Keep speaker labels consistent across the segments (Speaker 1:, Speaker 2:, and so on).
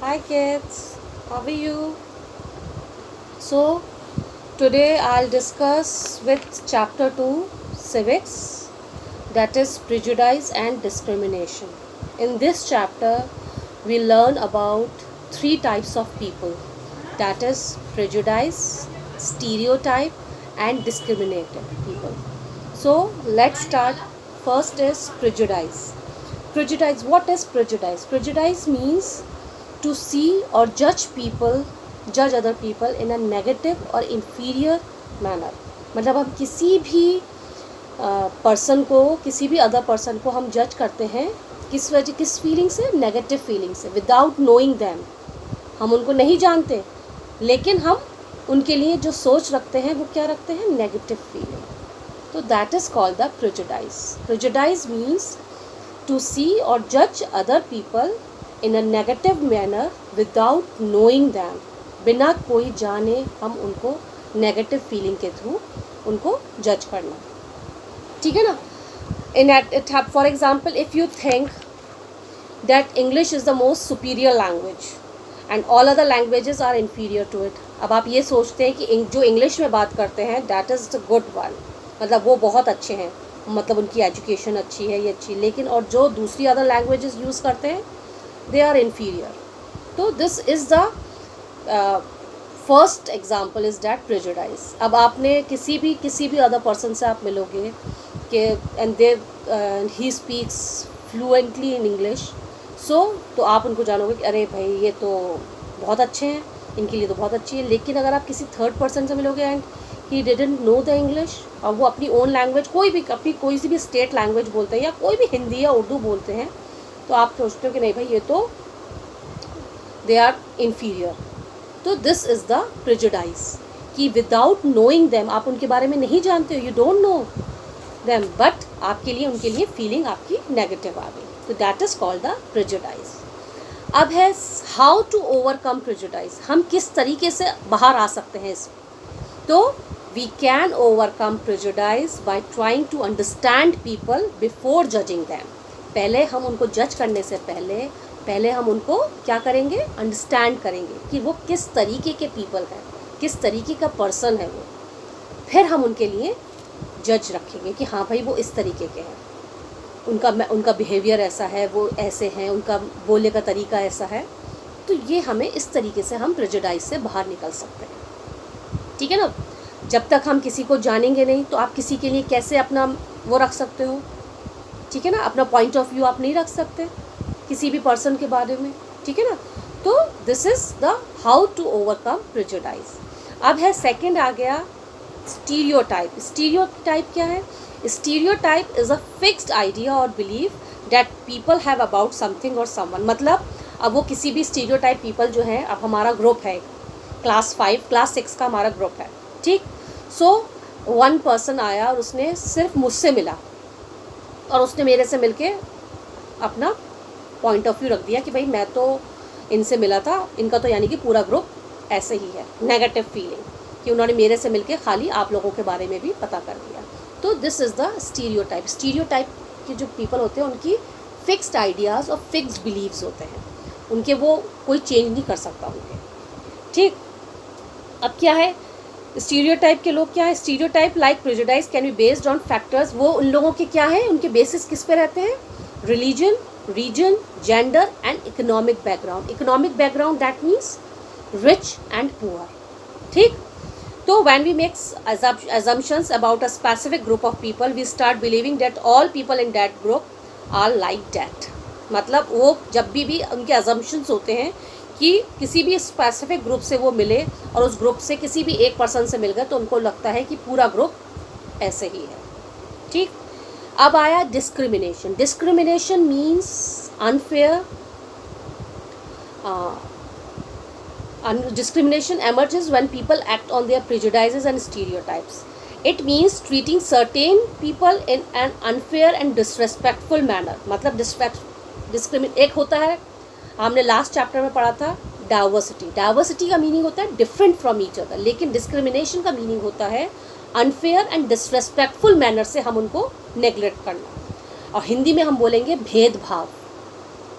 Speaker 1: Hi kids, how are you? So, today I'll discuss with chapter 2 civics, that is prejudice and discrimination. In this chapter, we learn about three types of people, that is prejudice, stereotype and discriminated people. So, let's start. First is prejudice. Prejudice, what is prejudice? Prejudice means to see or judge other people in a negative or inferior manner. मतलब हम किसी भी person को, किसी भी other person को हम जज करते हैं किस फीलिंग से, नेगेटिव फीलिंग से, विदाउट नोइंग दैम. हम उनको नहीं जानते लेकिन हम उनके लिए जो सोच रखते हैं वो क्या रखते हैं, नेगेटिव फीलिंग. तो that is called the prejudice. Prejudice means to see or judge other people in a negative manner without knowing them. बिना कोई जाने हम उनको नेगेटिव फीलिंग के थ्रू उनको जज करना. ठीक है ना. For example, if you think that English is the most superior language and all other languages are inferior to it. अब आप ये सोचते हैं कि जो इंग्लिश में बात करते हैं that is the good one, मतलब वो बहुत अच्छे हैं, मतलब उनकी एजुकेशन अच्छी है, ये अच्छी, लेकिन और जो दूसरी अदर लैंग्वेजेस यूज़ करते हैं दे आर इन्फीरियर. तो this is the first example is that prejudice. अब आपने किसी भी अदर पर्सन से आप मिलोगे कि and they he speaks fluently in English, so तो आप उनको जानोगे कि अरे भाई ये तो बहुत अच्छे हैं, इनके लिए तो बहुत अच्छी है. लेकिन अगर आप किसी थर्ड पर्सन से मिलोगे and he didn't know the English, और वो अपनी ओन लैंग्वेज कोई सी भी स्टेट लैंग्वेज बोलते हैं या कोई भी हिंदी या उर्दू बोलते हैं, तो आप सोचते हो कि नहीं भाई ये तो दे आर इन्फीरियर. तो दिस इज़ द प्रेजुडाइज कि विदाउट नोइंग देम, आप उनके बारे में नहीं जानते हो, you don't know them, but आपके लिए उनके लिए फीलिंग आपकी नेगेटिव आ गई. तो that is called the prejudice. अब है हाउ टू ओवरकम प्रेजुडाइज. हम किस तरीके से बाहर आ सकते हैं इस. तो we can overcome prejudice by trying to understand people before judging them. पहले हम उनको जज करने से पहले हम उनको क्या करेंगे, अंडरस्टैंड करेंगे कि वो किस तरीके के पीपल हैं, किस तरीके का पर्सन है वो. फिर हम उनके लिए जज रखेंगे कि हाँ भाई वो इस तरीके के हैं, उनका बिहेवियर ऐसा है, वो ऐसे हैं, उनका बोलने का तरीका ऐसा है. तो ये हमें इस तरीके से हम प्रेजुडाइज से बाहर निकल सकते हैं. ठीक है ना. जब तक हम किसी को जानेंगे नहीं तो आप किसी के लिए कैसे अपना वो रख सकते हो, ठीक है ना, अपना पॉइंट ऑफ व्यू आप नहीं रख सकते किसी भी पर्सन के बारे में. ठीक है ना. तो this is the how to overcome prejudice. अब है सेकंड आ गया स्टीरियोटाइप. स्टीरियोटाइप क्या है? Stereotype is a fixed idea और believe that people have about something और समवन. मतलब अब वो किसी भी स्टीरियोटाइप पीपल जो है, अब हमारा ग्रुप है क्लास 5 क्लास 6 का हमारा ग्रुप है, ठीक. सो वन पर्सन आया और उसने सिर्फ मुझसे मिला और उसने मेरे से मिलके अपना पॉइंट ऑफ व्यू रख दिया कि भाई मैं तो इनसे मिला था, इनका तो यानी कि पूरा ग्रुप ऐसे ही है. नेगेटिव फीलिंग कि उन्होंने मेरे से मिलके खाली आप लोगों के बारे में भी पता कर दिया. तो this is the stereotype. Stereotype के जो पीपल होते हैं उनकी फिक्स्ड आइडियाज़ और फिक्स्ड बिलीव्स होते हैं, उनके वो कोई चेंज नहीं कर सकता उनके. ठीक. अब क्या है स्टीरियोटाइप के लोग, क्या है stereotype like prejudice can be based on factors. वो उन लोगों के क्या है, उनके बेसिस किस पे रहते हैं, religion, region, gender and economic background. Economic background that means rich and poor. ठीक. तो when we make assumptions about a specific group of people we start believing that all people in that group are like that. मतलब वो जब भी उनके assumptions होते हैं कि किसी भी स्पेसिफिक ग्रुप से वो मिले और उस ग्रुप से किसी भी एक पर्सन से मिल गए तो उनको लगता है कि पूरा ग्रुप ऐसे ही है. ठीक. अब आया discrimination. Discrimination means unfair. Discrimination emerges when people act on their prejudices and stereotypes. It means treating certain people in an unfair and disrespectful manner. मतलब एक होता है, हमने लास्ट चैप्टर में पढ़ा था डाइवर्सिटी. डाइवर्सिटी का मीनिंग होता है डिफरेंट फ्रॉम ईच अदर, लेकिन डिस्क्रिमिनेशन का मीनिंग होता है अनफेयर एंड डिसरेस्पेक्टफुल मैनर से हम उनको नेग्लेक्ट करना, और हिंदी में हम बोलेंगे भेदभाव.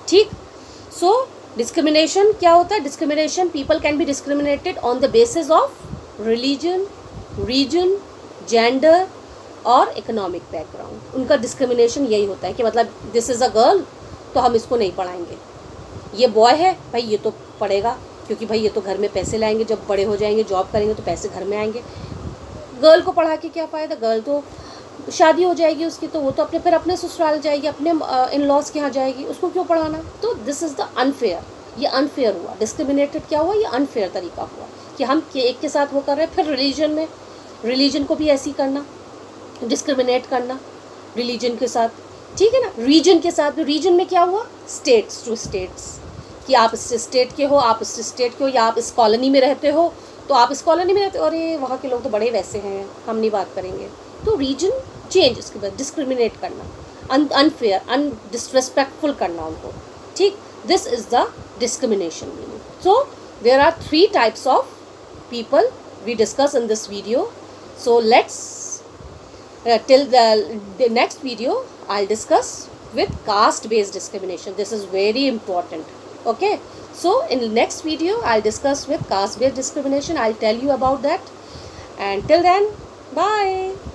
Speaker 1: ठीक. सो डिस्क्रिमिनेशन क्या होता है? Discrimination, people can be discriminated on the basis of religion, region, gender और इकोनॉमिक बैकग्राउंड। उनका डिस्क्रिमिनेशन यही होता है कि मतलब दिस इज़ अ गर्ल तो हम इसको नहीं पढ़ाएंगे, ये बॉय है भाई ये तो पढ़ेगा क्योंकि भाई ये तो घर में पैसे लाएंगे, जब बड़े हो जाएंगे जॉब करेंगे तो पैसे घर में आएंगे। गर्ल को पढ़ा के क्या फ़ायदा, गर्ल तो शादी हो जाएगी उसकी तो वो तो अपने फिर अपने ससुराल जाएगी, अपने इन लॉज के यहाँ जाएगी, उसको क्यों पढ़ाना? तो दिस इज़ द अनफेयर, ये अनफेयर हुआ। डिस्क्रिमिनेटेड क्या हुआ? ये अनफेयर तरीका हुआ कि हम एक के साथ वो कर रहे हैं। फिर रिलीजन में, रिलीजन को भी ऐसे ही करना, डिस्क्रिमिनेट करना रिलीजन के साथ, ठीक है ना। रीजन के साथ, रीजन में क्या हुआ? स्टेट्स टू स्टेट्स, कि आप इस स्टेट के हो, आप इस स्टेट के हो, या आप इस कॉलोनी में रहते हो तो आप इस कॉलोनी में रहते हो, अरे वहाँ के लोग तो बड़े वैसे हैं, हम नहीं बात करेंगे। तो रीजन चेंज, उसके बाद डिस्क्रिमिनेट करना, अनफेयर, डिसरेस्पेक्टफुल करना उनको, ठीक। This is the discrimination meaning. So there are 3 types of people we discuss in this video. So let's till the next video I'll discuss with caste based discrimination. This is very important. Okay, so in the next video I'll discuss with caste based discrimination. I'll tell you about that, and till then, bye.